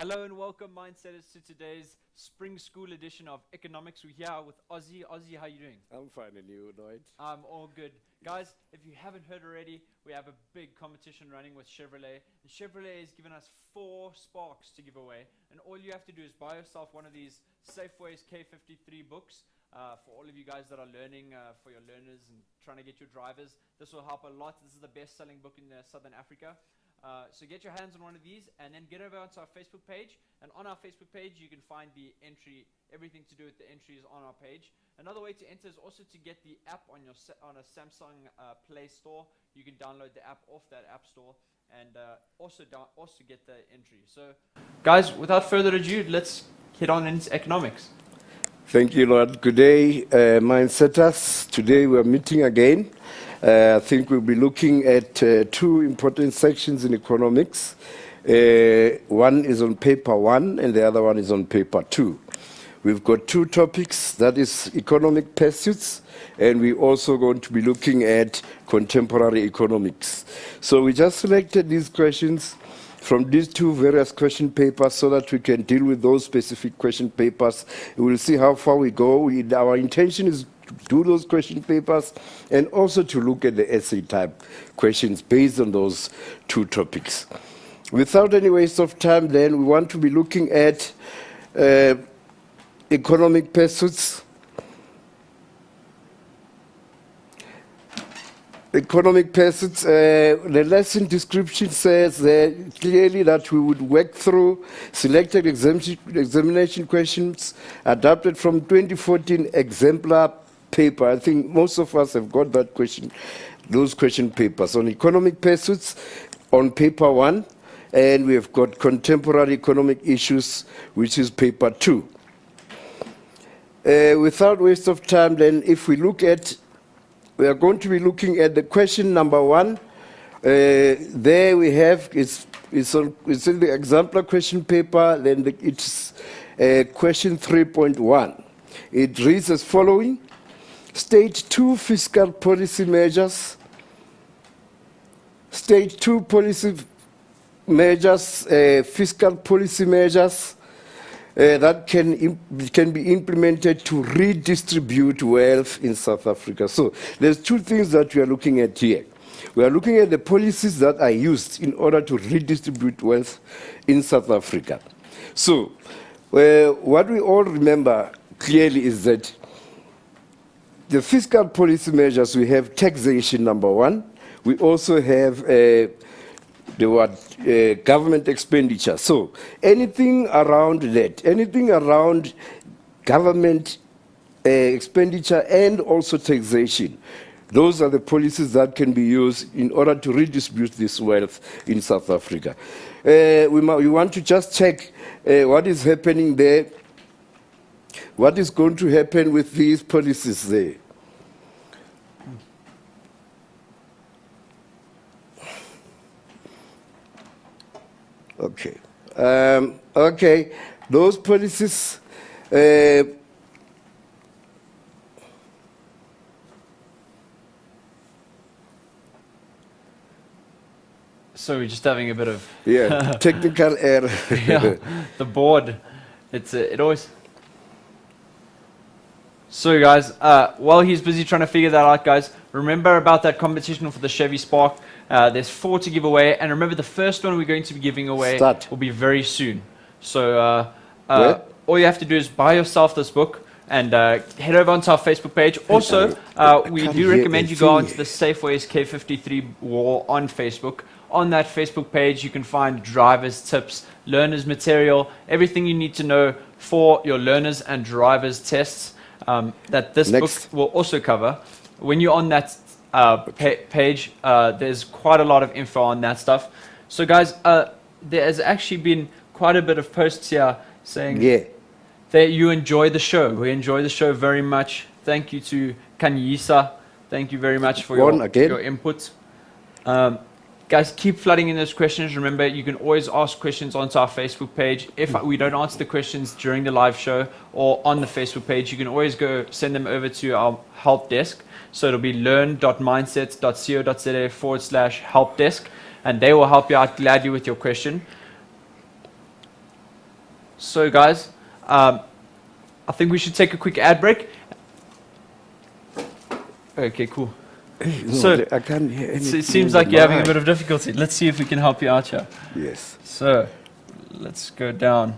Hello and welcome, Mindsetters, to today's Spring School edition of Economics. We're here with Ozzy. Ozzy, how are you doing? I'm fine, and you, Lloyd? I'm all good. Guys, if you haven't heard already, we have a big competition running with Chevrolet. And Chevrolet has given us 4 Sparks to give away. And all you have to do is buy yourself one of these Safeways K53 books for all of you guys that are learning, for your learners and trying to get your drivers. This will help a lot. This is the best-selling book in Southern Africa. So get your hands on one of these and then get over onto our Facebook page. And on our Facebook page, you can find the entry, everything to do with the entry is on our page. Another way to enter is also to get the app on your on a Samsung Play Store. You can download the app off that app store and also get the entry. So, guys, without further ado, let's head on into economics. Thank you, Lord. Good day, Mindsetters. Today we are meeting again. I think we'll be looking at 2 important sections in economics. One is on paper 1 and the other one is on paper 2. We've got 2 topics, that is economic pursuits, and we're also going to be looking at contemporary economics. So we just selected these questions from these 2 various question papers so that we can deal with those specific question papers. We'll see how far we go. Our intention is to do those question papers and also to look at the essay type questions based on those 2 topics. Without any waste of time, then, we want to be looking at economic pursuits. Economic pursuits, the lesson description says clearly that we would work through selected examination questions adapted from 2014 exemplar paper. I think most of us have got that question, those question papers on economic pursuits on paper 1, and we have got contemporary economic issues, which is paper 2. Without waste of time, then, if we look at, we are going to be looking at the question number 1. There we have, it's in the exemplar question paper, then it's question 3.1. It reads as following: State 2 fiscal policy measures. State 2 policy measures, fiscal policy measures that can be implemented to redistribute wealth in South Africa. So there's 2 things that we are looking at here. We are looking at the policies that are used in order to redistribute wealth in South Africa. So what we all remember clearly is that the fiscal policy measures, we have taxation, number 1. We also have government expenditure. So anything around that, anything around government expenditure and also taxation, those are the policies that can be used in order to redistribute this wealth in South Africa. We want to just check what is happening there, what is going to happen with these policies there. Okay. Okay. Those policies. So we're just having a bit of technical error. The board. It always. So guys, while he's busy trying to figure that out, guys, remember about that competition for the Chevy Spark. There's 4 to give away, and remember the first one we're going to be giving away will be very soon. So all you have to do is buy yourself this book and head over onto our Facebook page. Also, we do recommend you go onto the Safeways K53 wall on Facebook. On that Facebook page, you can find drivers tips, learners material, everything you need to know for your learners and drivers tests that this book will also cover. When you're on that page, there's quite a lot of info on that stuff. So guys, there has actually been quite a bit of posts here saying that you enjoy the show. We enjoy the show very much. Thank you to Kanyisa. Thank you very much for your input. Guys, keep flooding in those questions. Remember, you can always ask questions onto our Facebook page. If we don't answer the questions during the live show or on the Facebook page, you can always go send them over to our help desk. So it'll be learn.mindset.co.za/help desk, and they will help you out gladly with your question. So guys, I think we should take a quick ad break. Okay, cool. No, So I can't hear anything. it seems like you're having a bit of difficulty. Let's see if we can help you out here. Yes. So let's go down.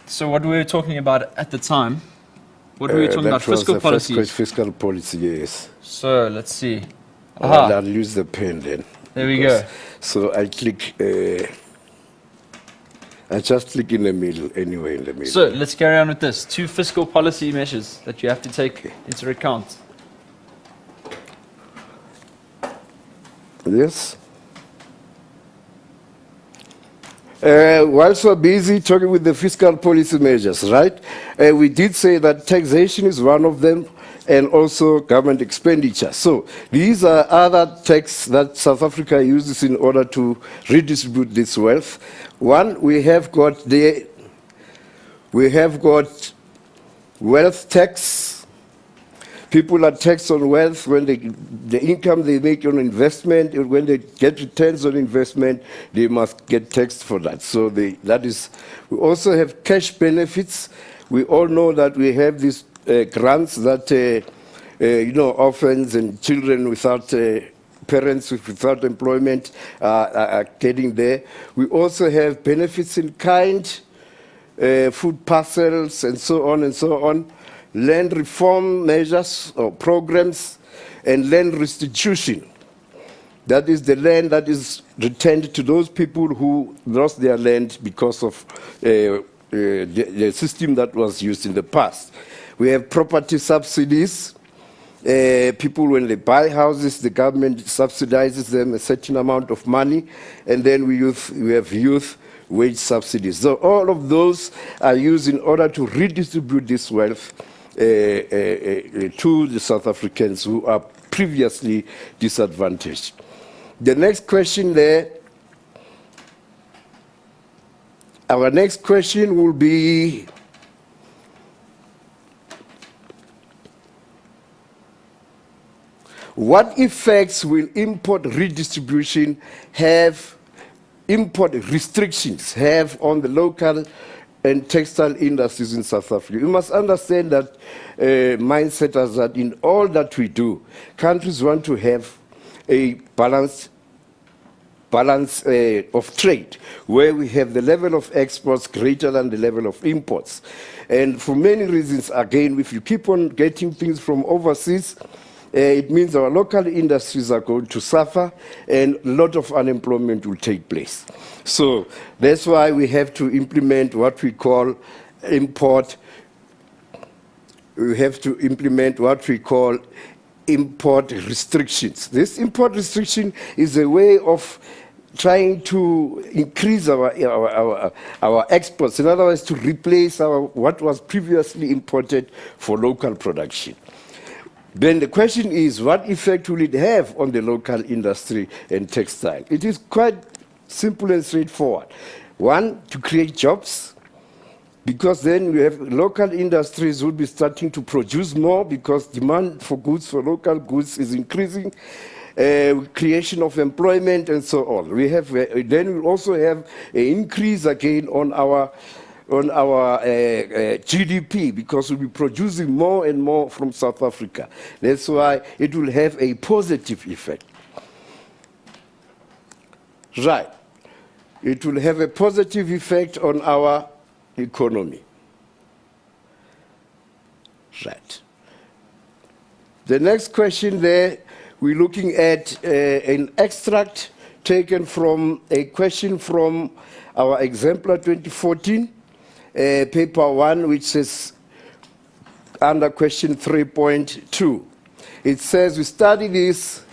So what we were talking about at the time, what were we talking about? Fiscal policy. Fiscal policy, yes. So let's see. I'll use the pen then. There we go. So I click, I just click in the middle, anyway, in the middle. So let's carry on with this. 2 fiscal policy measures that you have to take into account. Yes. Whilst we're busy talking with the fiscal policy measures, right? We did say that taxation is one of them, and also government expenditure. So these are other taxes that South Africa uses in order to redistribute this wealth. One, we have got wealth tax. People are taxed on wealth when the income they make on investment. When they get returns on investment, they must get taxed for that. So that is. We also have cash benefits. We all know that we have these grants that orphans and children without parents without employment are getting there. We also have benefits in kind, food parcels, and so on and so on. Land reform measures or programs, and land restitution. That is the land that is returned to those people who lost their land because of the system that was used in the past. We have property subsidies. People, when they buy houses, the government subsidizes them a certain amount of money, and then we have youth wage subsidies. So all of those are used in order to redistribute this wealth to the South Africans who are previously disadvantaged. The next question there, our next question will be, what effects will import redistribution have, import restrictions have on the local and textile industries in South Africa? You must understand that mindset is that in all that we do, countries want to have a balance of trade, where we have the level of exports greater than the level of imports. And for many reasons, again, if you keep on getting things from overseas, it means our local industries are going to suffer and a lot of unemployment will take place. So that's why we have to implement what we call import. We have to implement what we call import restrictions. This import restriction is a way of trying to increase our exports, in other words, to replace what was previously imported for local production. Then the question is, what effect will it have on the local industry and textile? It is quite simple and straightforward. One, to create jobs, because then we have local industries will be starting to produce more because demand for goods, for local goods, is increasing. Creation of employment and so on. We have then we also have an increase again on our GDP, because we'll be producing more and more from South Africa. That's why it will have a positive effect. Right. It will have a positive effect on our economy. Right. The next question there, we're looking at an extract taken from a question from our Exemplar 2014, paper 1, which says under question 3.2. It says we study this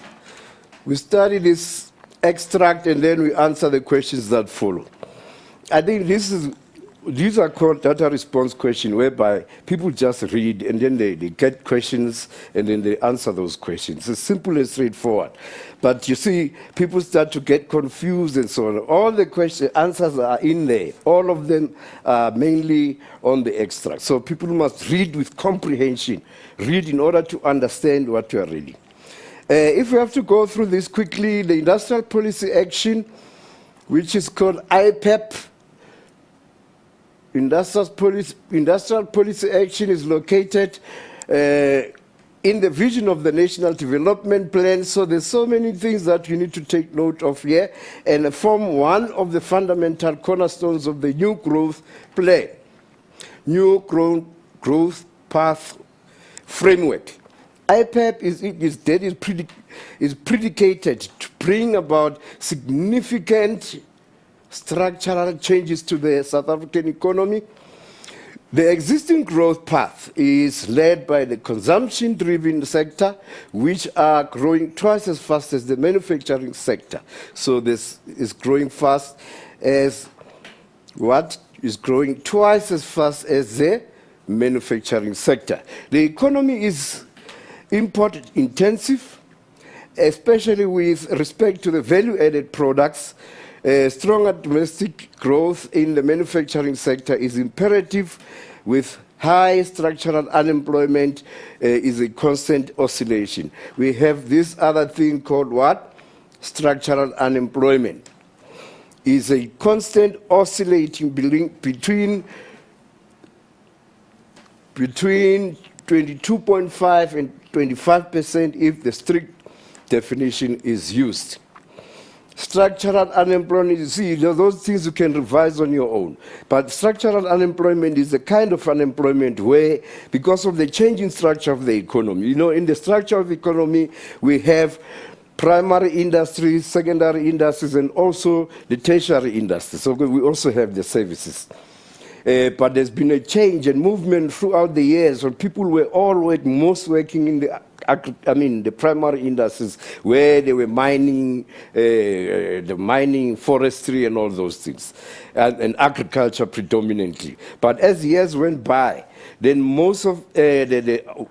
extract and then we answer the questions that follow. I think these are called data response questions, whereby people just read and then they get questions and then they answer those questions. It's simple and straightforward. But you see, people start to get confused and so on. All the answers are in there. All of them are mainly on the extract. So people must read with comprehension, read in order to understand what you are reading. If we have to go through this quickly, the industrial policy action, which is called IPEP, industrial policy action is located in the vision of the National Development Plan. So there's so many things that you need to take note of here and form one of the fundamental cornerstones of the new growth plan, new growth path framework. IPEP is predicated to bring about significant structural changes to the South African economy. The existing growth path is led by the consumption-driven sector, which are growing twice as fast as the manufacturing sector. So this is growing fast as what is growing twice as fast as the manufacturing sector. The economy is import-intensive, especially with respect to the value-added products. Stronger domestic growth in the manufacturing sector is imperative, with high structural unemployment is a constant oscillation. We have this other thing called what? Structural unemployment is a constant oscillating between 22.5 and 25% if the strict definition is used. Structural unemployment, you see, those things you can revise on your own. But structural unemployment is the kind of unemployment where, because of the changing structure of the economy, you know, in the structure of the economy, we have primary industries, secondary industries, and also the tertiary industries. So we also have the services. But there's been a change and movement throughout the years where people were most working in the primary industries where they were mining, forestry and all those things, and agriculture predominantly. But as years went by, then most of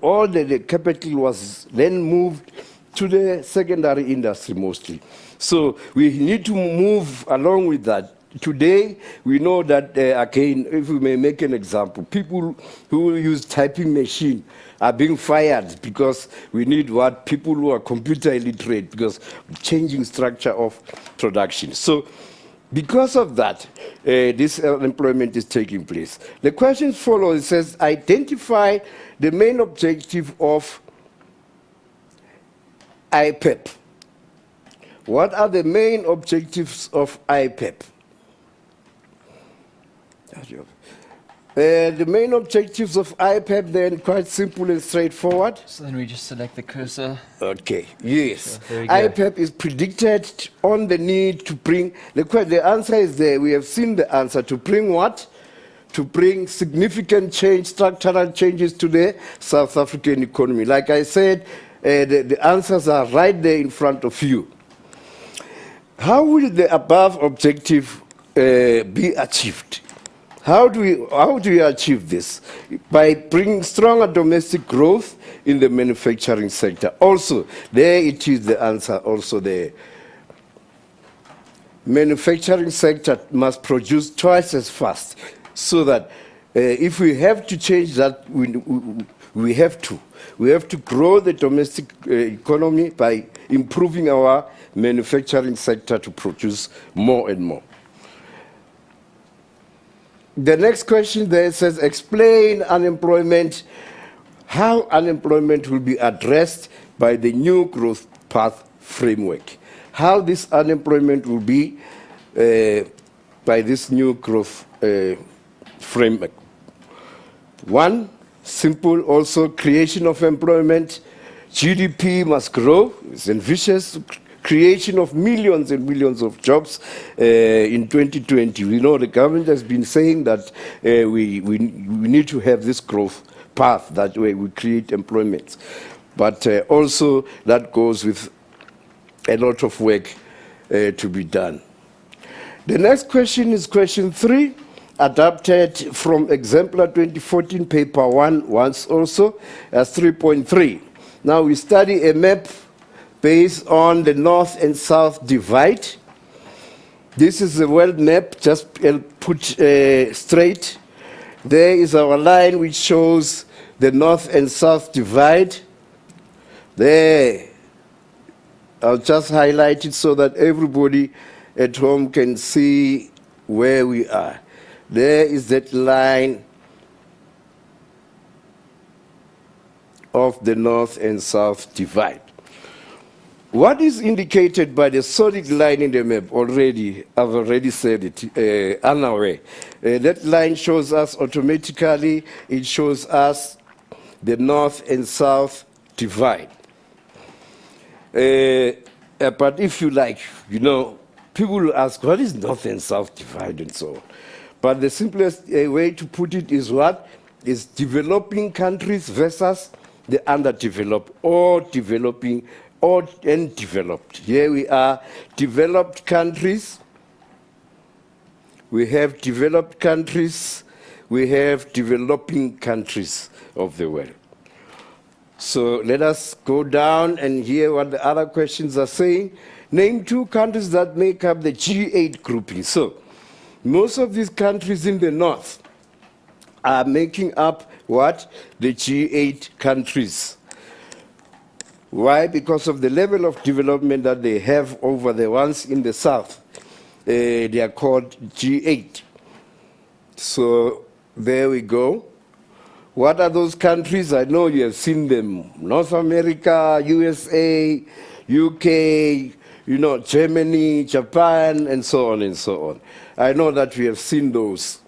all the capital was then moved to the secondary industry mostly. So we need to move along with that. Today, we know that, again, if we may make an example, people who use typing machine are being fired because we need what? People who are computer illiterate because changing structure of production. So because of that, this unemployment is taking place. The questions follow. It says, identify the main objective of IPEP. What are the main objectives of IPEP? The main objectives of IPEP, then, quite simple and straightforward. So then we just select the cursor. Okay, yes. So IPEP is predicted on the need to bring, the answer is there. We have seen the answer. To bring what? To bring significant change, structural changes to the South African economy. Like I said, the answers are right there in front of you. How will the above objective be achieved? How do we achieve this? By bringing stronger domestic growth in the manufacturing sector. Also, there it is the answer, also the manufacturing sector must produce twice as fast, so that if we have to change that, we have to. We have to grow the domestic economy by improving our manufacturing sector to produce more and more. The next question there says, explain unemployment, how unemployment will be addressed by the new growth path framework. How this unemployment will be by this new growth framework. One, simple also, creation of employment. GDP must grow, it's ambitious. Creation of millions and millions of jobs in 2020. We know the government has been saying that we need to have this growth path, that way we create employment. But also that goes with a lot of work to be done. The next question is question 3, adapted from Exemplar 2014 paper 1 once also as 3.3. Now we study a map based on the north and south divide. This is the world map, just put straight. There is our line which shows the north and south divide. There, I'll just highlight it so that everybody at home can see where we are. There is that line of the north and south divide. What is indicated by the solid line in the map already, I've already said it, unaware. That line shows us automatically, it shows us the north and south divide. But if you like, people will ask, what is north and south divide and so on? But the simplest way to put it is what? Is developing countries versus the underdeveloped, or developing and developed. Here we are, developed countries. We have developed countries. We have developing countries of the world. So let us go down and hear what the other questions are saying. Name 2 countries that make up the G8 grouping. So most of these countries in the north are making up what? The G8 countries. Why? Because of the level of development that they have over the ones in the south. They are called G8. So there we go. What are those countries? I know you have seen them. North America, USA, UK, Germany, Japan, and so on and so on. I know that we have seen those.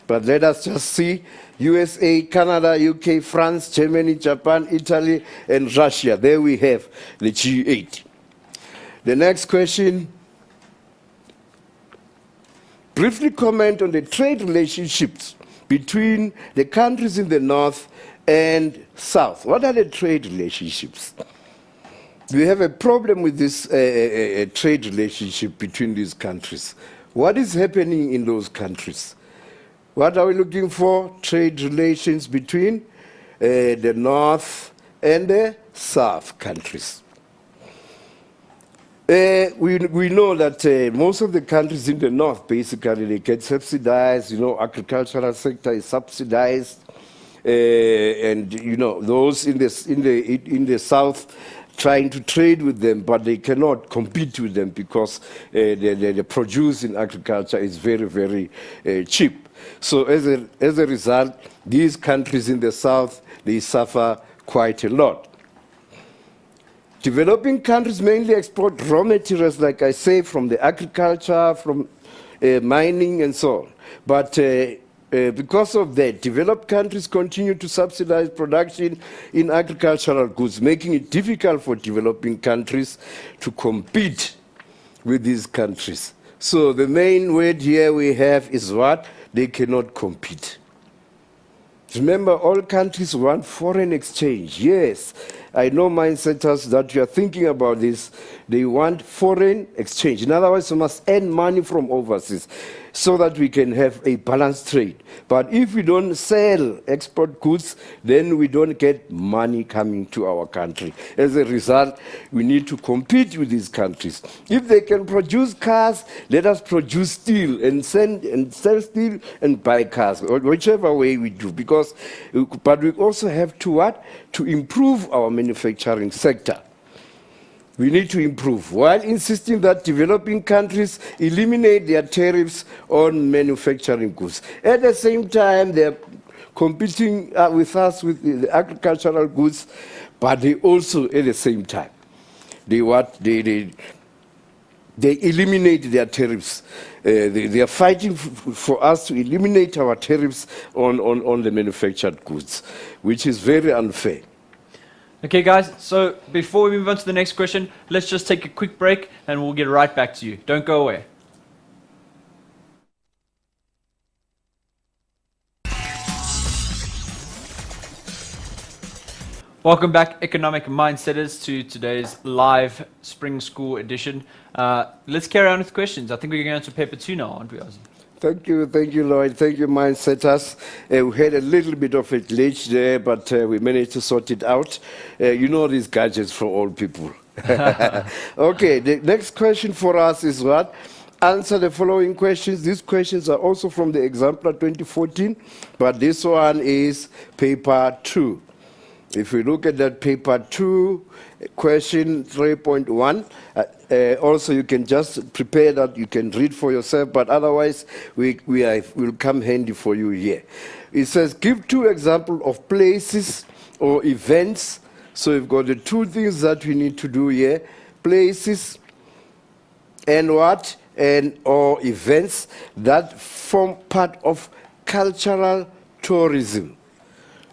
But let us just see USA, Canada, UK, France, Germany, Japan, Italy, and Russia. There we have the G8. The next question. Briefly comment on the trade relationships between the countries in the north and south. What are the trade relationships? We have a problem with this trade relationship between these countries. What is happening in those countries? What are we looking for? Trade relations between the north and the south countries. We know that most of the countries in the north, basically, they get subsidized. Agricultural sector is subsidized, and those in the south trying to trade with them, but they cannot compete with them because the produce in agriculture is very, very cheap. So as a result, these countries in the south, they suffer quite a lot. Developing countries mainly export raw materials, like I say, from the agriculture, from mining and so on. But because of that, developed countries continue to subsidize production in agricultural goods, making it difficult for developing countries to compete with these countries. So the main word here we have is what? They cannot compete. Remember, all countries want foreign exchange. Yes, I know mindsetters that you are thinking about this. They want foreign exchange. In other words, we must earn money from overseas so that we can have a balanced trade. But if we don't sell export goods, then we don't get money coming to our country. As a result, we need to compete with these countries. If they can produce cars, let us produce steel and sell steel and buy cars, or whichever way we do. But we also have to what? To improve our manufacturing sector. We need to improve, while insisting that developing countries eliminate their tariffs on manufacturing goods. At the same time, they're competing with us with the agricultural goods, but they also, at the same time, they eliminate their tariffs. They are fighting for us to eliminate our tariffs on the manufactured goods, which is very unfair. Okay, guys, so before we move on to the next question, let's just take a quick break and we'll get right back to you. Don't go away. Welcome back, Economic Mindsetters, to today's live Spring School edition. Let's carry on with questions. I think we're going to paper 2 now, aren't we, Ozzy? Thank you, Lloyd. Thank you, Mindsetters. We had a little bit of a glitch there, but we managed to sort it out. These gadgets for all people. Okay, the next question for us is what? Answer the following questions. These questions are also from the Exemplar 2014, but this one is paper 2. If we look at that paper 2, question 3.1, also you can just prepare that, you can read for yourself, but otherwise will come handy for you here. It says, give 2 examples of places or events. So we've got the 2 things that we need to do here, places and what? And or events that form part of cultural tourism.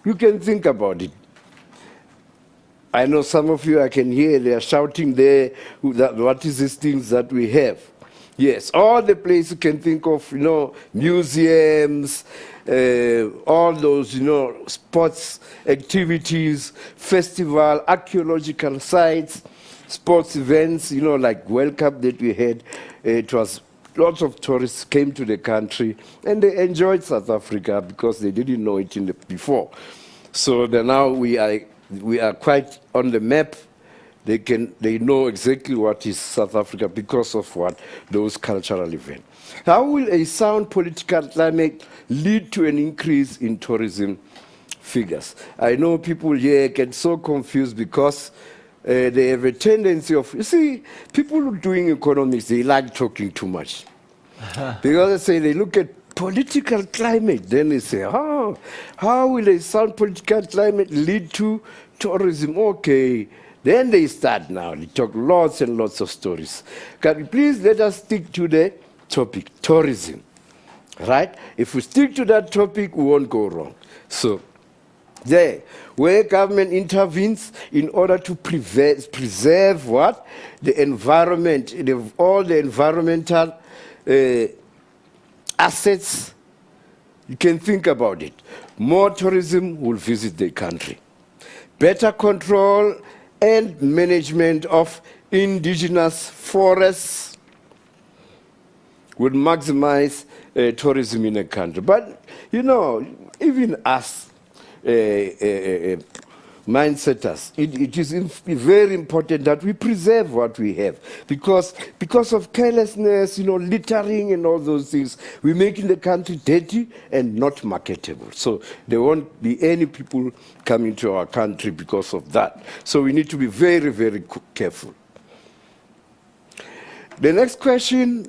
You can think about it. I know some of you, I can hear, they are shouting there, what is these things that we have? Yes, all the places you can think of, museums, all those, sports activities, festival, archaeological sites, sports events, like World Cup that we had. It was lots of tourists came to the country, and they enjoyed South Africa because they didn't know it before. So now we are quite on the map. They know exactly what is South Africa because of what? Those cultural events. How will a sound political climate lead to an increase in tourism figures? I know people here get so confused because they have a tendency of, you see, people doing economics, they like talking too much. Because they look at political climate, then they say, how will a sound political climate lead to tourism? Okay. Then they start now. They talk lots and lots of stories. Can you please let us stick to the topic, tourism. Right? If we stick to that topic, we won't go wrong. So, there, where government intervenes in order to preserve what? The environment, all the environmental assets. You can think about it. More tourism will visit the country. Better control and management of indigenous forests would maximize tourism in a country. But, even us, mindsetters, it is very important that we preserve what we have. Because of carelessness, littering and all those things, we're making the country dirty and not marketable. So there won't be any people coming to our country because of that. So we need to be very, very careful. The next question,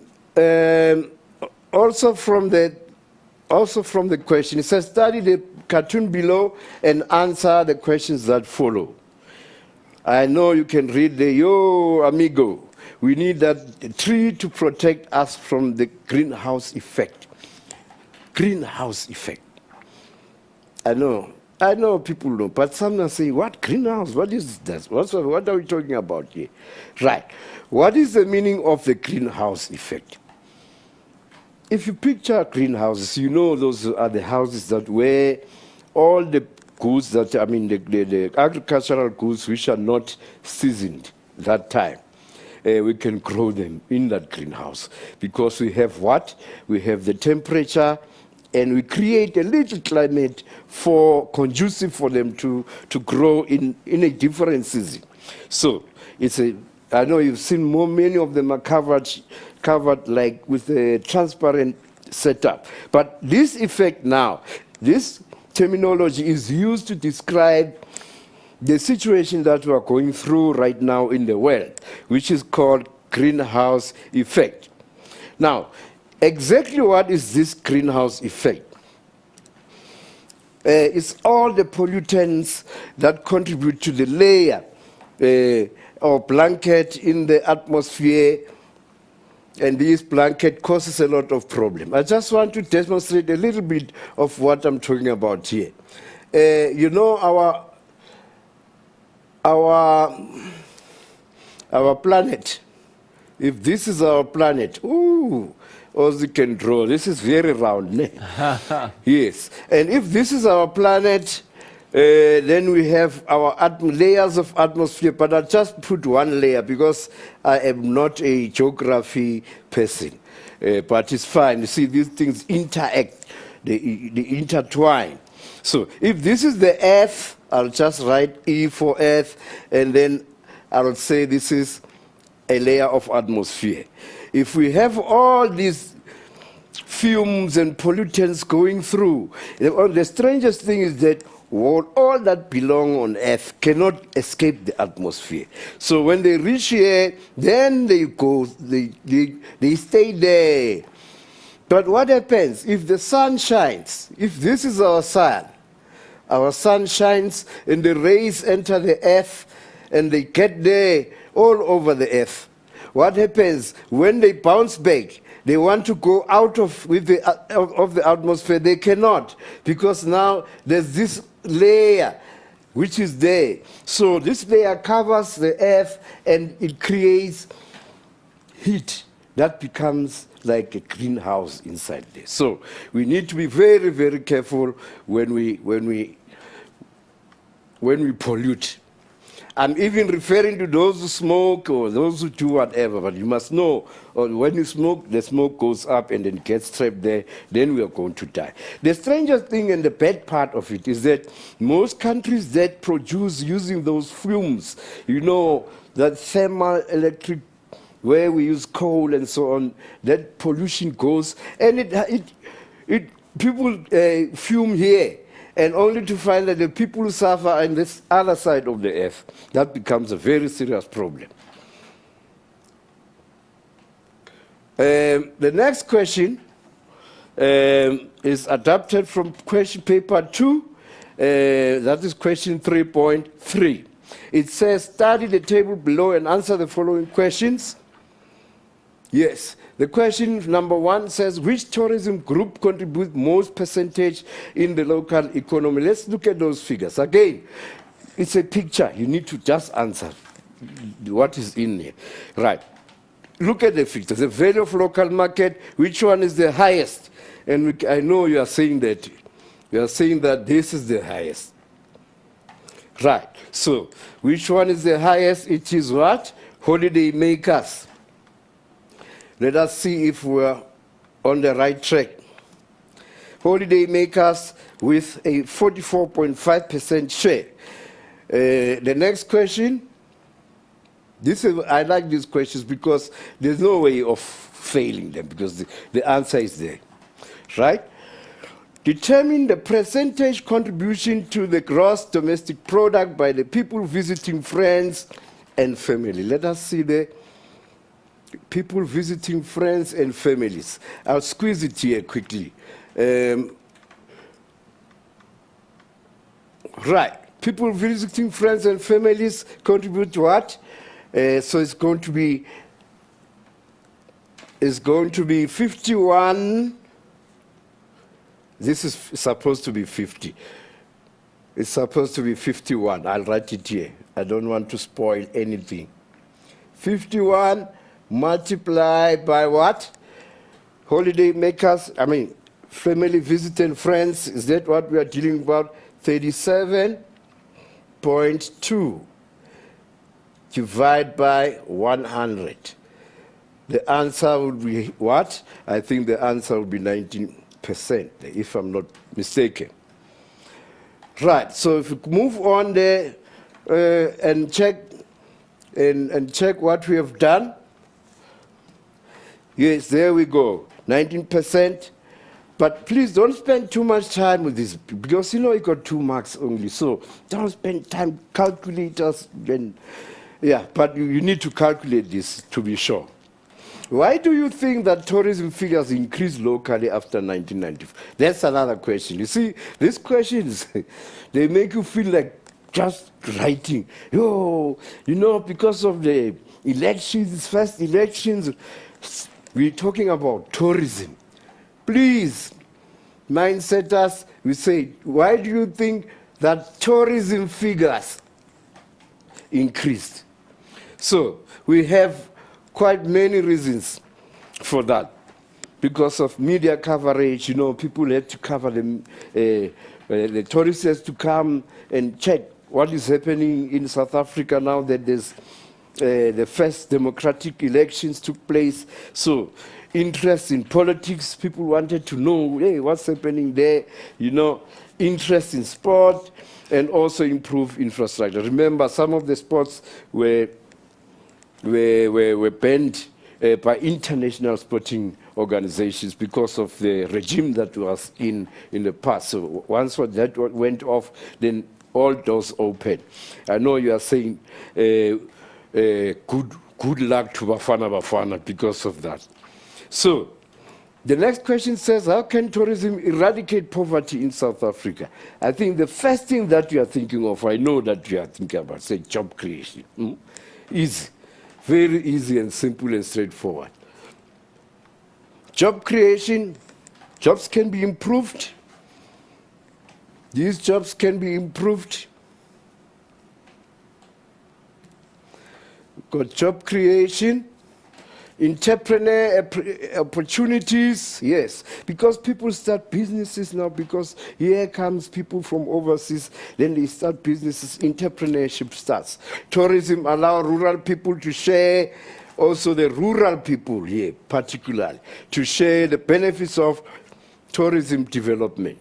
also from the question, it says, study the cartoon below and answer the questions that follow. I know you can read yo amigo. We need that tree to protect us from the greenhouse effect. Greenhouse effect. I know people know, but some are saying, what greenhouse? What is that? What are we talking about here? Right. What is the meaning of the greenhouse effect? If you picture greenhouses, those are the houses that where all the goods the agricultural goods which are not seasoned that time, we can grow them in that greenhouse. Because we have what? We have the temperature, and we create a little climate conducive for them to grow in a different season. So I know you've seen many of them are covered like with a transparent setup. But this effect now, this terminology is used to describe the situation that we are going through right now in the world, which is called greenhouse effect. Now, exactly what is this greenhouse effect? It's all the pollutants that contribute to the layer or blanket in the atmosphere, and this blanket causes a lot of problem. I just want to demonstrate a little bit of what I'm talking about here. Our planet, if this is our planet, as you can draw, this is very round. Yes, and if this is our planet, then we have our layers of atmosphere, but I'll just put one layer because I am not a geography person. But it's fine. You see, these things interact, they intertwine. So if this is the Earth, I'll just write E for Earth, and then I'll say this is a layer of atmosphere. If we have all these fumes and pollutants going through, the strangest thing is that all that belong on Earth cannot escape the atmosphere. So when they reach here, then they stay there. But what happens if the sun shines? If this is our sun shines and the rays enter the Earth and they get there all over the Earth. What happens when they bounce back? They want to go out of the atmosphere. They cannot, because now there's this layer which is there. So this layer covers the Earth and it creates heat that becomes like a greenhouse inside there. So we need to be very, very careful when we pollute. I'm even referring to those who smoke or those who do whatever, but you must know, when you smoke, the smoke goes up and then gets trapped there, then we are going to die. The strangest thing and the bad part of it is that most countries that produce using those fumes, that thermal electric, where we use coal and so on, that pollution goes, and people fume here, and only to find that the people who suffer on this other side of the earth. That becomes a very serious problem. The next question is adapted from question paper 2. That is question 3.3. It says, study the table below and answer the following questions. Yes. The question number 1 says, which tourism group contributes most percentage in the local economy? Let's look at those figures. Again, it's a picture. You need to just answer what is in here. Right. Look at the figures. The value of local market, which one is the highest? And I know you are saying that. You are saying that this is the highest. Right. So, which one is the highest? It is what? Holiday makers. Let us see if we're on the right track. Holiday makers with a 44.5% share. The next question. I like these questions because there's no way of failing them because the answer is there. Right? Determine the percentage contribution to the gross domestic product by the people visiting friends and family. Let us see the people visiting friends and families. I'll squeeze it here quickly. Right. People visiting friends and families contribute to what? So it's going to be 51. This is supposed to be 50. It's supposed to be 51. I'll write it here. I don't want to spoil anything. 51 multiplied by what? Holiday makers, family visiting friends. Is that what we are dealing about? 37.2 divided by 100. The answer would be what? I think the answer would be 19%, if I'm not mistaken. Right, so if we move on there and check what we have done. Yes, there we go, 19%. But please don't spend too much time with this, because you got 2 marks only. So don't spend time calculators. But you need to calculate this to be sure. Why do you think that tourism figures increased locally after 1990? That's another question. You see, these questions, they make you feel like just writing. Because of the elections, first elections, we're talking about tourism. Please, mindsetters, we say, why do you think that tourism figures increased? So we have quite many reasons for that. Because of media coverage, people have to cover them. The tourists have to come and check what is happening in South Africa now that there's the first democratic elections took place. So interest in politics, people wanted to know, hey, what's happening there? Interest in sport, and also improve infrastructure. Remember, some of the sports were banned by international sporting organizations because of the regime that was in the past. So once that went off, then all doors open. I know you are saying good luck to Bafana because of that. So the next question says, how can tourism eradicate poverty in South Africa? I think the first thing that you are thinking of, I know that you are thinking about, say, job creation. Easy. Very easy and simple and straightforward. Job creation, jobs can be improved. These jobs can be improved. Got job creation, entrepreneur opportunities, yes, because people start businesses now, because here comes people from overseas, then they start businesses, entrepreneurship starts. Tourism allow rural people to share, also the rural people here particularly, to share the benefits of tourism development.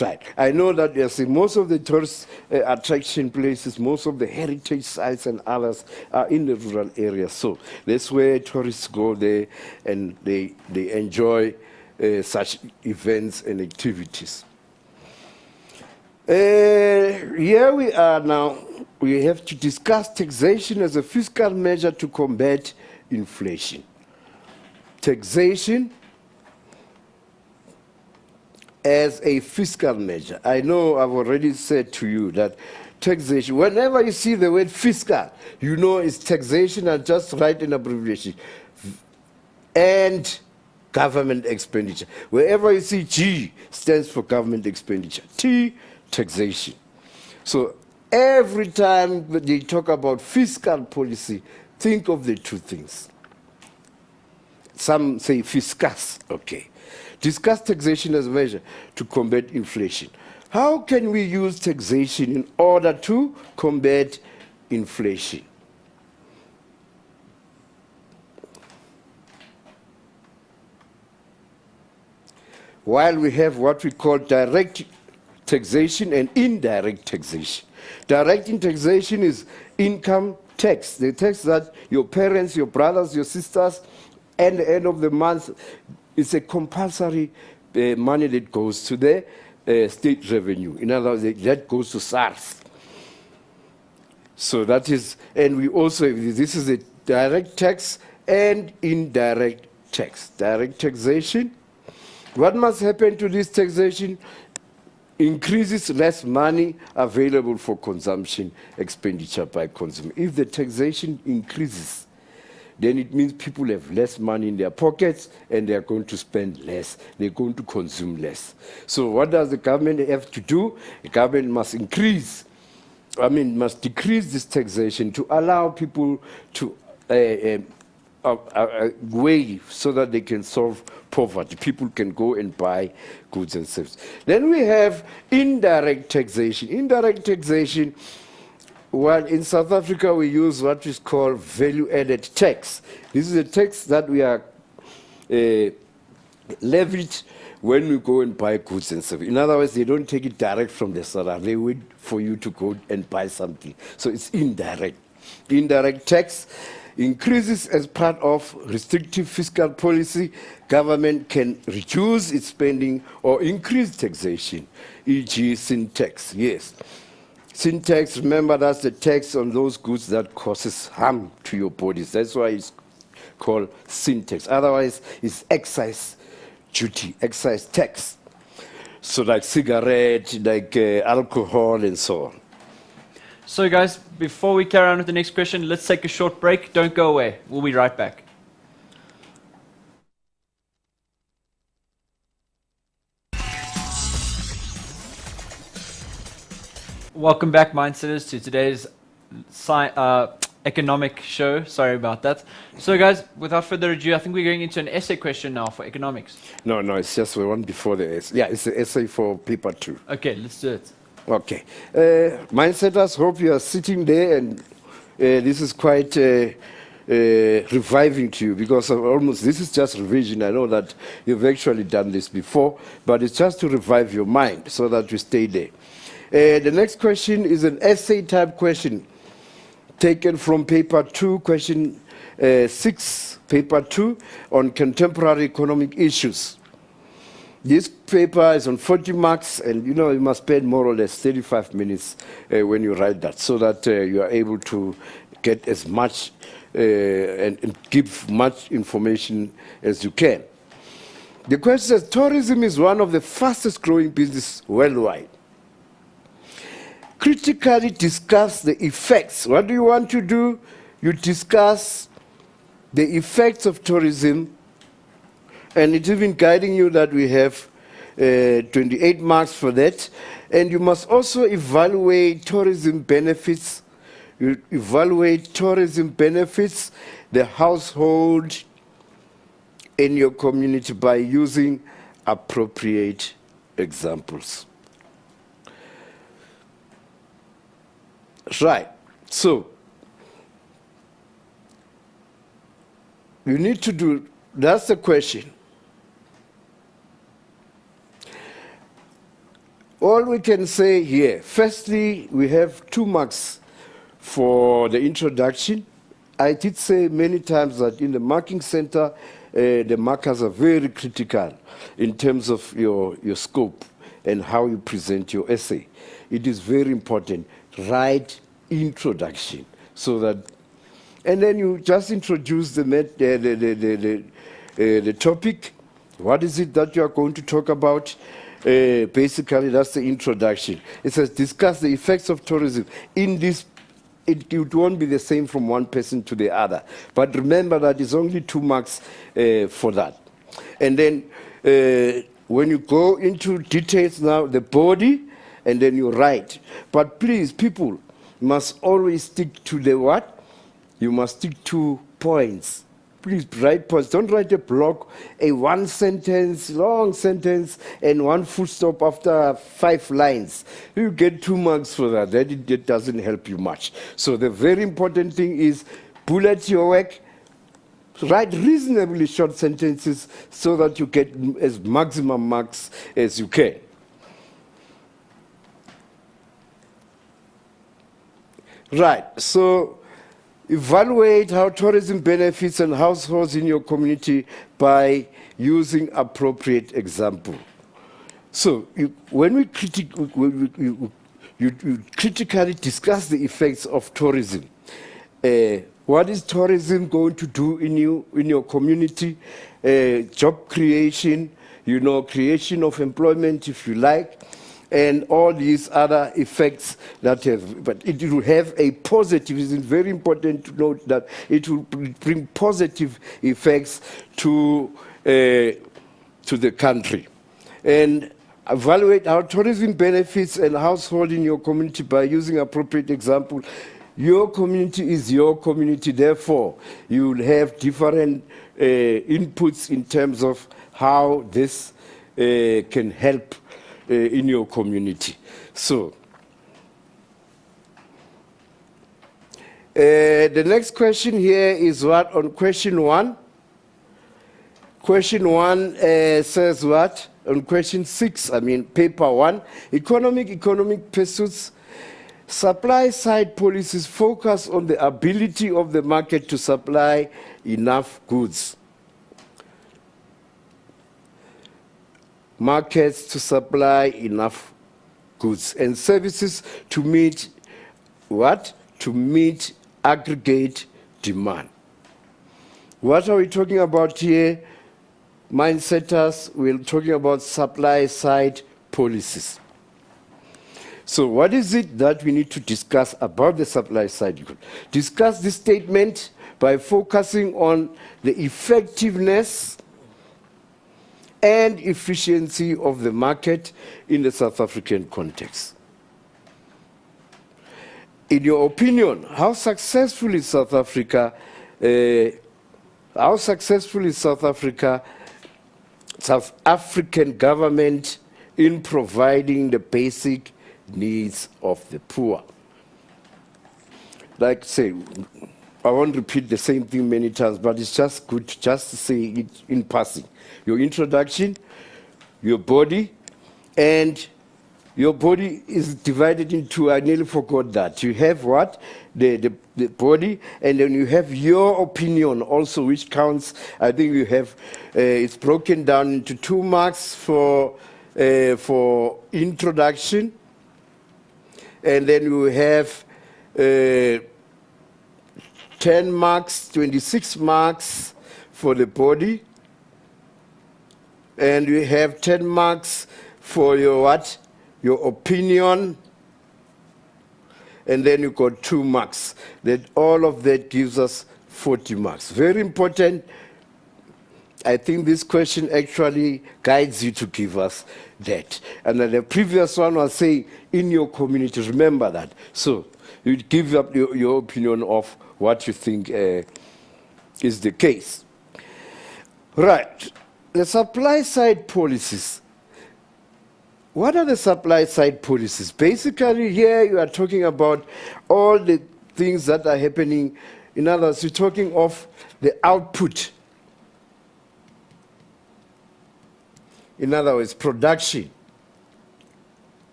Right. I know that most of the tourist attraction places, most of the heritage sites and others are in the rural areas. So that's where tourists go there and they enjoy such events and activities. Here we are now. We have to discuss taxation as a fiscal measure to combat inflation. Taxation as a fiscal measure. I know I've already said to you that taxation, whenever you see the word fiscal, you know it's taxation and just write an abbreviation. And government expenditure. Wherever you see G stands for government expenditure. T, taxation. So every time they talk about fiscal policy, think of the two things. Some say fiscus, okay. Discuss taxation as a measure to combat inflation. How can we use taxation in order to combat inflation? While we have what we call direct taxation and indirect taxation. Direct taxation is income tax, the tax that your parents, your brothers, your sisters, at the end of the month, it's a compulsory money that goes to the state revenue. In other words, that goes to SARS. So that is, and we also, this is a direct tax and indirect tax. Direct taxation. What must happen to this taxation? Increases less money available for consumption expenditure by consumer. If the taxation increases, then it means people have less money in their pockets and they are going to spend less. They're going to consume less. So what does the government have to do? The government must must decrease this taxation to allow people to way so that they can solve poverty. People can go and buy goods and services. Then we have indirect taxation. Indirect taxation, well, in South Africa, we use what is called value-added tax. This is a tax that we are levied when we go and buy goods and services. In other words, they don't take it direct from the seller. They wait for you to go and buy something. So it's indirect. Indirect tax increases as part of restrictive fiscal policy. Government can reduce its spending or increase taxation, e.g. sin tax, yes. Sin tax, remember, that's the tax on those goods that causes harm to your bodies. That's why it's called sin tax. Otherwise, it's excise duty, excise tax. So like cigarette, like alcohol, and so on. So guys, before we carry on with the next question, let's take a short break. Don't go away. We'll be right back. Welcome back, Mindsetters, to today's economic show. Sorry about that. So guys, without further ado, I think we're going into an essay question now for economics. No, it's just the one before the essay. Yeah, it's the essay for paper 2. Okay, let's do it. Okay. Mindsetters, hope you are sitting there, and this is quite reviving to you, because this is just revision. I know that you've actually done this before, but it's just to revive your mind so that you stay there. The next question is an essay type question taken from paper 2, question 6, paper 2, on contemporary economic issues. This paper is on 40 marks, and you must spend more or less 35 minutes when you write that, so that you are able to get as much and give much information as you can. The question is, tourism is one of the fastest growing businesses worldwide. Critically discuss the effects. What do you want to do? You discuss the effects of tourism, and it's even guiding you that we have 28 marks for that. And you must also evaluate tourism benefits. You evaluate tourism benefits, the household in your community, by using appropriate examples. Right. So you need to do, that's the question. All we can say here, firstly, we have 2 marks for the introduction. I did say many times that in the marking center, the markers are very critical in terms of your scope and how you present your essay. It is very important. Write introduction, so that, and then you just introduce the topic. What is it that you are going to talk about? Basically, that's the introduction. It says, discuss the effects of tourism. In this, it won't be the same from one person to the other. But remember that it's only 2 marks for that. And then when you go into details now, the body, and then you write. But please, people must always stick to the what? You must stick to points. Please write points. Don't write a block, a 1 sentence, long sentence, and 1 full stop after 5 lines. You get 2 marks for that. That doesn't help you much. So the very important thing is bullet your work. Write reasonably short sentences so that you get as maximum marks as you can. Right, so evaluate how tourism benefits and households in your community by using appropriate example. So when we critically discuss the effects of tourism, what is tourism going to do in your community? Job creation, creation of employment, if you like, and all these other effects that have, but it will have a positive. It's very important to note that it will bring positive effects to the country. And evaluate how tourism benefits and household in your community by using appropriate example. Your community is your community, therefore you will have different inputs in terms of how this can help in your community. So, the next question here is what? On question 1. Question 1 says what? On question 6, paper 1, economic pursuits. Supply side policies focus on the ability of the market to supply enough goods. Markets to supply enough goods and services to meet what? To meet aggregate demand. What are we talking about here? Mindsetters, we're talking about supply side policies. So what is it that we need to discuss about the supply side? You could discuss this statement by focusing on the effectiveness and efficiency of the market in the South African context. In your opinion, how successful is South African government in providing the basic needs of the poor? Like say, I won't repeat the same thing many times, but it's just good just to say it in passing. Your introduction, your body, and your body is divided into, I nearly forgot that. You have what? The body, and then you have your opinion also, which counts. I think you have, it's broken down into 2 marks for introduction, and then you have 10 marks, 26 marks for the body, and you have 10 marks for your what? Your opinion, and then you got 2 marks. That all of that gives us 40 marks. Very important. I think this question actually guides you to give us that. And then the previous one was saying, in your community, remember that. So you give up your opinion of what you think is the case. Right. The supply side policies. What are the supply side policies? Basically, here you are talking about all the things that are happening. In other words, you're talking of the output. In other words, production.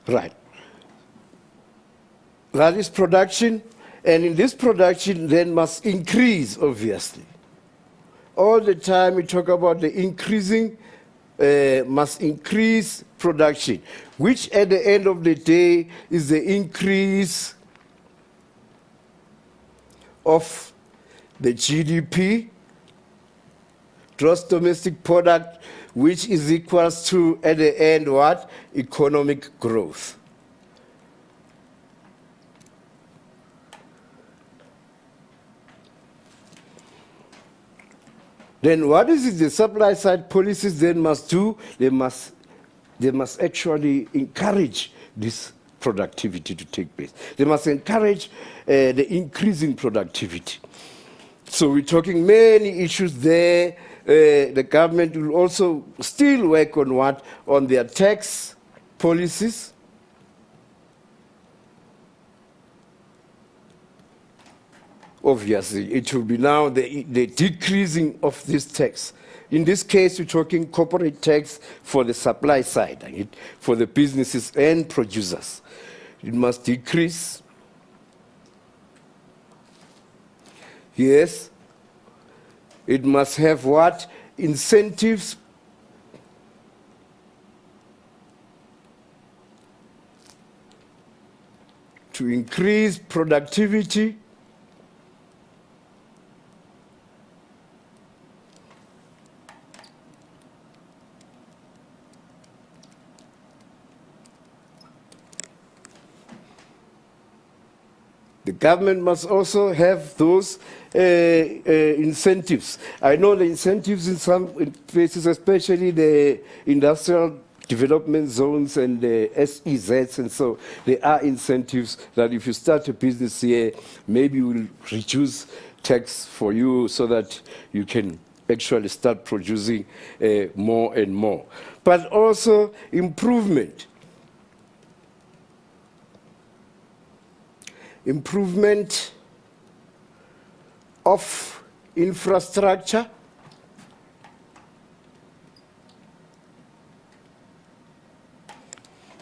Right. That is production, and in this production then must increase, obviously. All the time we talk about the increasing, must increase production, which at the end of the day is the increase of the GDP, gross domestic product, which is equals to, at the end, what? Economic growth. Then what is it the supply side policies then must do? They must actually encourage this productivity to take place. They must encourage the increasing productivity. So we're talking many issues there. The government will also still work on what? On their tax policies. Obviously, it will be now the decreasing of this tax. In this case, we're talking corporate tax for the supply side, for the businesses and producers. It must decrease. Yes. It must have what? Incentives. To increase productivity. The government must also have those incentives. I know the incentives in some places, especially the industrial development zones and the SEZs, and so there are incentives that if you start a business here, maybe we'll reduce tax for you so that you can actually start producing more and more. But also improvement. Improvement of infrastructure.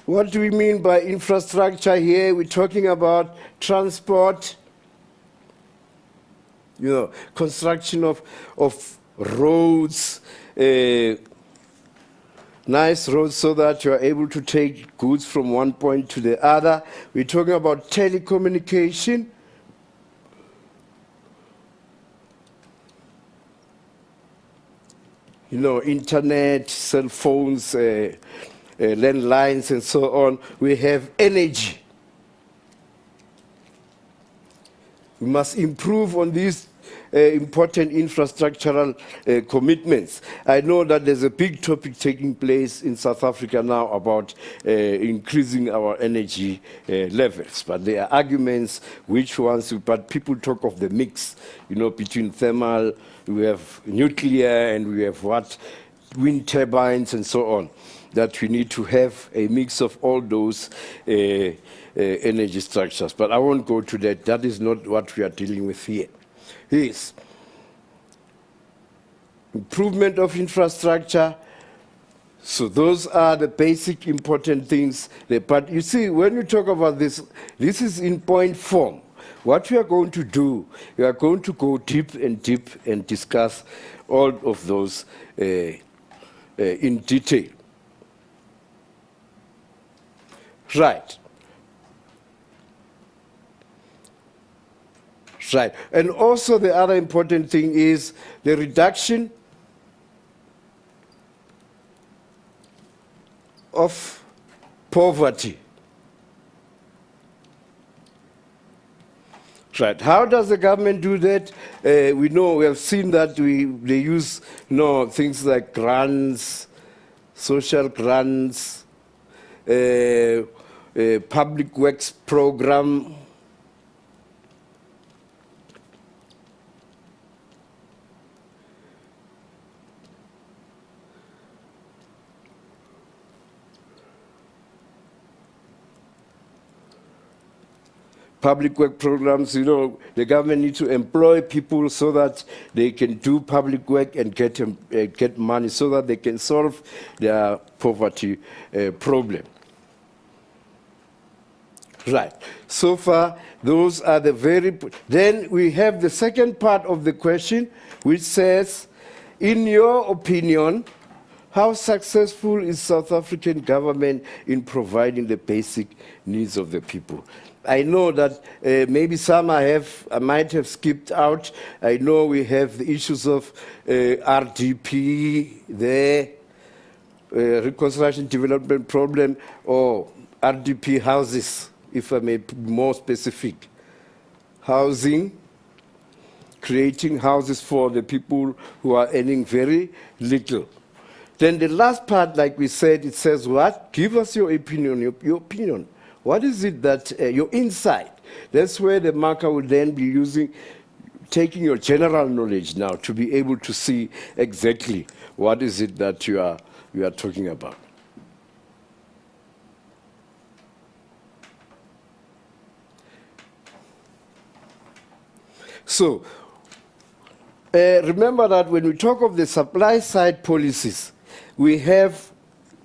What do we mean by infrastructure here? We're talking about transport, construction of roads, nice roads so that you are able to take goods from one point to the other. We're talking about telecommunication. Internet, cell phones, landlines, and so on. We have energy. We must improve on these important infrastructural commitments. I know that there's a big topic taking place in South Africa now about increasing our energy levels. But there are arguments which ones, but people talk of the mix, between thermal, we have nuclear, and we have wind turbines, and so on. That we need to have a mix of all those energy structures. But I won't go to that. That is not what we are dealing with here. Yes. improvement of infrastructure. So those are the basic important things. But you see, when you talk about this, this is in point form. What we are going to do, we are going to go deep and discuss all of those in detail. Right. Right. And also the other important thing is the reduction of poverty. Right. How does the government do that? We know, we have seen that they use things like grants, social grants, public works program. Public work programs, the government needs to employ people so that they can do public work and get money so that they can solve their poverty problem. Right. So far, those are the very... Then we have the second part of the question, which says, in your opinion, how successful is South African government in providing the basic needs of the people? I know that maybe some I might have skipped out. I know we have the issues of RDP there, Reconstruction Development Problem, or RDP houses, if I may be more specific. Housing, creating houses for the people who are earning very little. Then the last part, like we said, it says what? Give us your opinion, your opinion. What is it that your insight? That's where the marker will then be taking your general knowledge now to be able to see exactly what is it that you are talking about. So remember that when we talk of the supply side policies, we have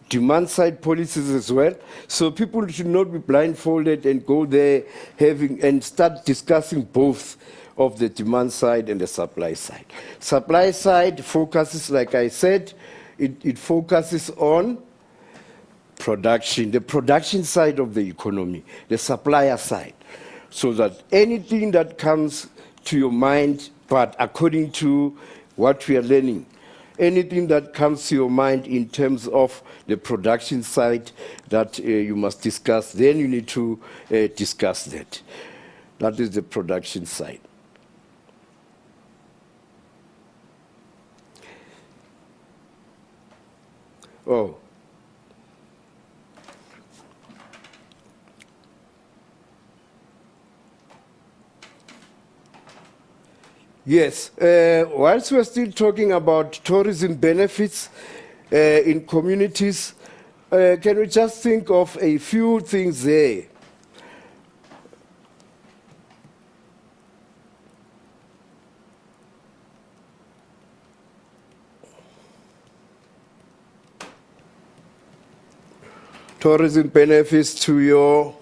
demand side policies as well. So people should not be blindfolded and go there and start discussing both of the demand side and the supply side. Supply side focuses, like I said, it focuses on production, the production side of the economy, the supplier side, so that anything that comes to your mind, but according to what we are learning, anything that comes to your mind in terms of the production side that you must discuss, then you need to discuss that. That is the production side. Oh. Yes, whilst we're still talking about tourism benefits in communities, can we just think of a few things there? Tourism benefits to your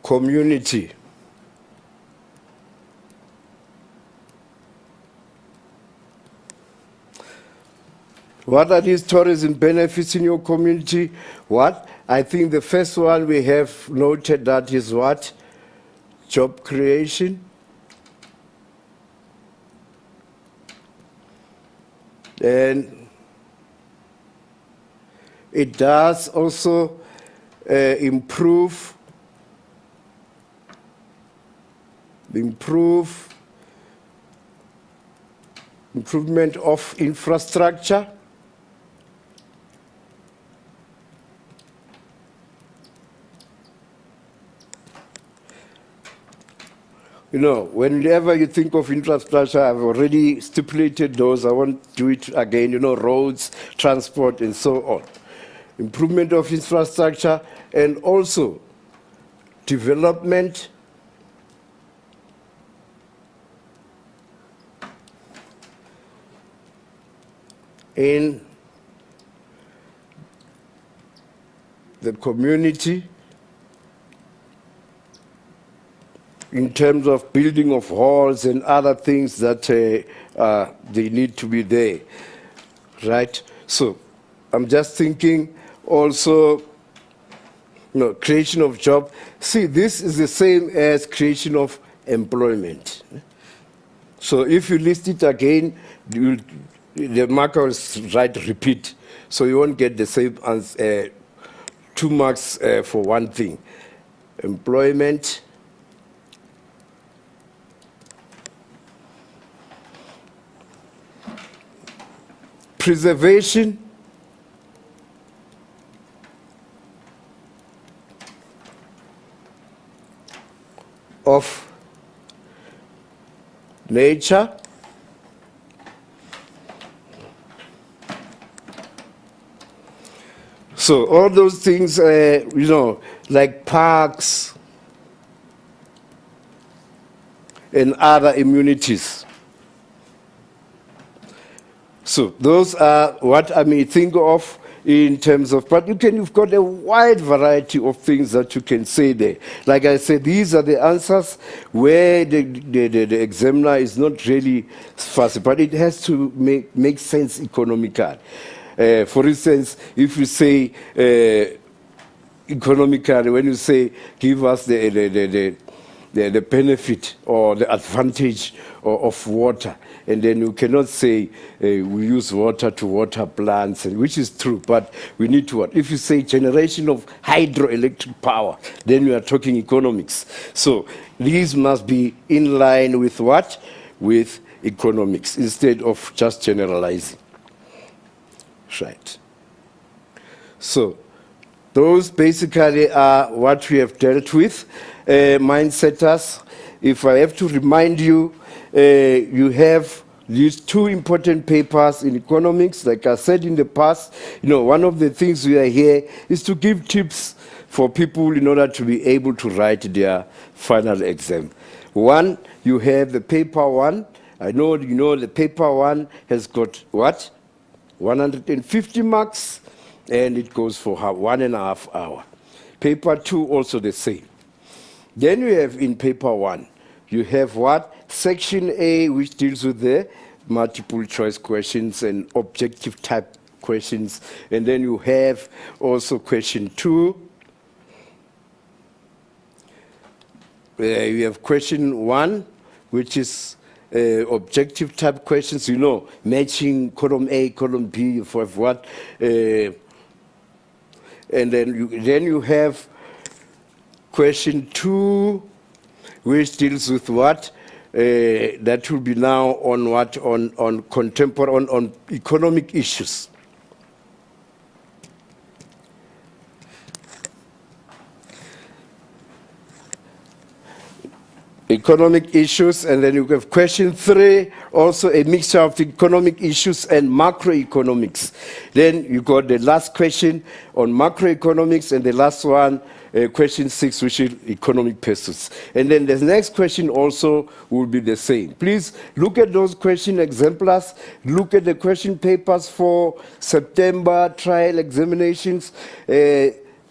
community. What are these tourism benefits in your community? What? I think the first one we have noted that is what? Job creation. And it does also improvement of infrastructure. Whenever you think of infrastructure, I've already stipulated those. I won't do it again, roads, transport, and so on. Improvement of infrastructure, and also development in the community in terms of building of halls and other things that they need to be there, right? So I'm just thinking also, creation of job. See, this is the same as creation of employment. So if you list it again, the marker will write repeat. So you won't get the same answer, 2 marks for one thing. Employment, preservation, of nature, so all those things, like parks and other immunities. So those are what I may think of in terms of, but you've got a wide variety of things that you can say there. Like I said, these are the answers where the examiner is not really fussy, but it has to make sense economically. For instance, if you say economically, when you say give us the benefit or the advantage of water, and then you cannot say we use water to water plants, which is true, but we need to what? If you say generation of hydroelectric power, then you are talking economics. So these must be in line with what? With economics, instead of just generalizing. Right. So those basically are what we have dealt with. Mindsetters, if I have to remind you, you have these 2 important papers in economics. Like I said in the past, one of the things we are here is to give tips for people in order to be able to write their final exam. One, you have the paper 1. I know the paper 1 has got what? 150 marks, and it goes for 1.5 hours. Paper 2 also the same. Then you have in paper 1, you have what? Section A, which deals with the multiple choice questions and objective type questions. And then you have also question 2. You have question 1, which is objective type questions, matching column A, column B, for what? And then you have question 2, which deals with what? That will be now on what? On contemporary, on economic issues. Economic issues, and then you have question 3, also a mixture of economic issues and macroeconomics. Then you got the last question on macroeconomics, and the last one, question 6, which is economic pursuits. And then the next question also will be the same. Please look at those question exemplars, look at the question papers for September trial examinations,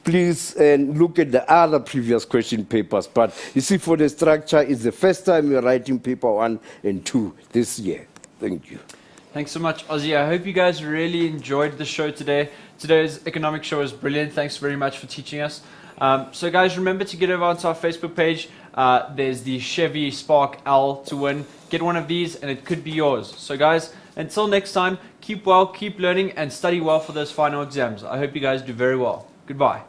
please look at the other previous question papers. But you see, for the structure, it's the first time we're writing paper 1 and 2 this year. Thank you. Thanks so much, Ozzy. I hope you guys really enjoyed the show today. Today's economic show was brilliant. Thanks very much for teaching us. So guys, remember to get over onto our Facebook page. There's the Chevy Spark L to win. Get one of these and it could be yours. So guys, until next time, keep well, keep learning, and study well for those final exams. I hope you guys do very well. Goodbye.